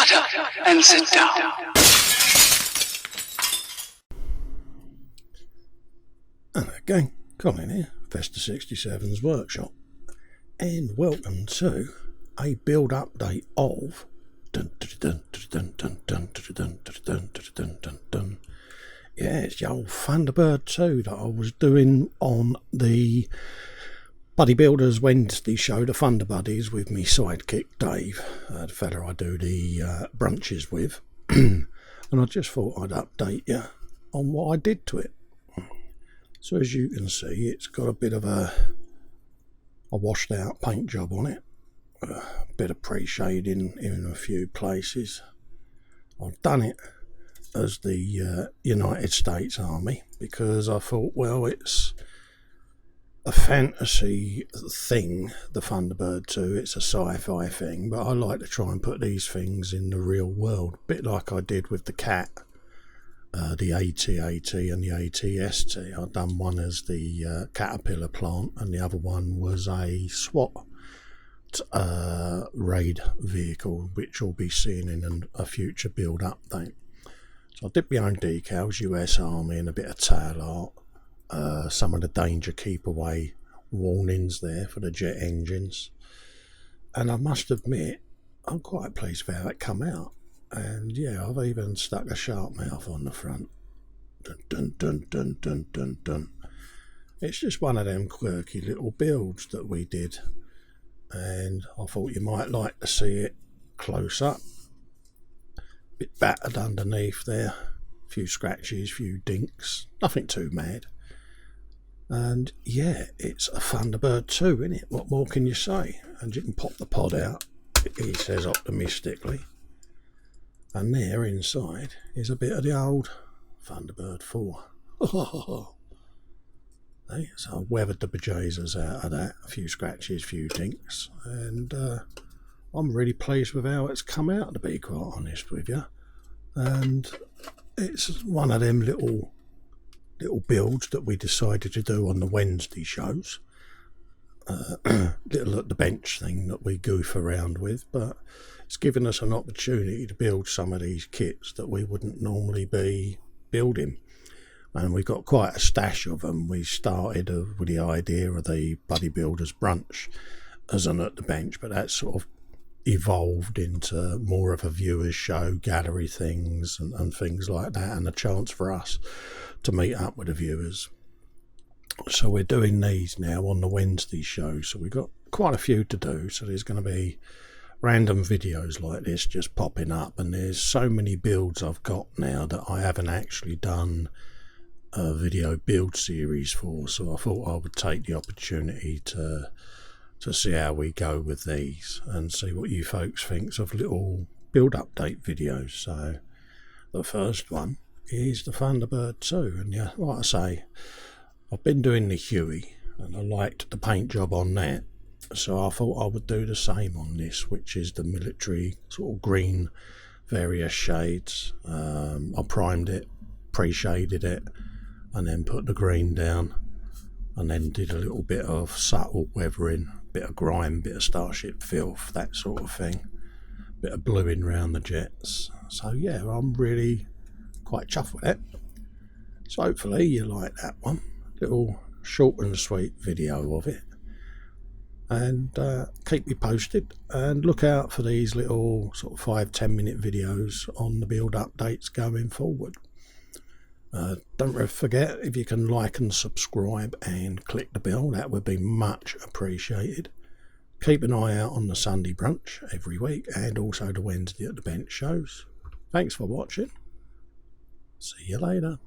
Shut up and sit down. Hello again, Colin here, Festa 67's workshop, and welcome to a build update of it's the old Thunderbird 2 that I was doing on the Buddy Builders Wednesday show, the Thunder Buddies, with me sidekick Dave, the fella I do the brunches with. And I just thought I'd update you on what I did to it. So as you can see, it's got a bit of a washed out paint job on it, a bit of pre-shading in a few places. I've done it as the United States Army because I thought, well, it's a fantasy thing, the Thunderbird 2, it's a sci-fi thing, but I like to try and put these things in the real world, a bit like I did with the cat, the AT-AT and the AT-ST. I've done one as the caterpillar plant and the other one was a SWAT raid vehicle, which you'll be seeing in a future build update. So I did my own decals, US Army, and a bit of tail art. Some of the danger keep away warnings there for the jet engines, and I must admit I'm quite pleased with how it come out. And yeah, I've even stuck a sharp mouth on the front. Dun, dun, dun, dun, dun, dun, dun. It's just one of them quirky little builds that we did, and I thought you might like to see it close up. Bit battered underneath there, a few scratches, a few dinks, nothing too mad. And yeah, it's a Thunderbird 2, isn't it? What more can you say? And you can pop the pod out, he says optimistically. And there inside is a bit of the old Thunderbird 4. Hey, so I weathered the bejesus out of that, a few scratches, a few dinks, and I'm really pleased with how it's come out, to be quite honest with you. And it's one of them little builds that we decided to do on the Wednesday shows. Little at the bench thing that we goof around with, but it's given us an opportunity to build some of these kits that we wouldn't normally be building, and we've got quite a stash of them. We started with the idea of the Buddy Builders brunch as an at the bench, but that sort of evolved into more of a viewers show, gallery things and things like that, and a chance for us to meet up with the viewers. So we're doing these now on the Wednesday show, so we've got quite a few to do. So there's going to be random videos like this just popping up, and there's so many builds I've got now that I haven't actually done a video build series for, so I thought I would take the opportunity to see how we go with these and see what you folks think of little build update videos. So the first one is the Thunderbird 2, and yeah, like I say, I've been doing the Huey and I liked the paint job on that, so I thought I would do the same on this, which is the military sort of green, various shades. I primed it, pre-shaded it, and then put the green down, and then did a little bit of subtle weathering, bit of grime, bit of Starship filth, that sort of thing, bit of bluing around the jets. So yeah, I'm really quite chuffed with it. So hopefully you like that one, little short and sweet video of it, and keep me posted, and look out for these little sort of 5-10 minute videos on the build updates going forward. Don't forget, if you can like and subscribe and click the bell, that would be much appreciated. Keep an eye out on the Sunday brunch every week, and also the Wednesday at the bench shows. Thanks for watching. See you later.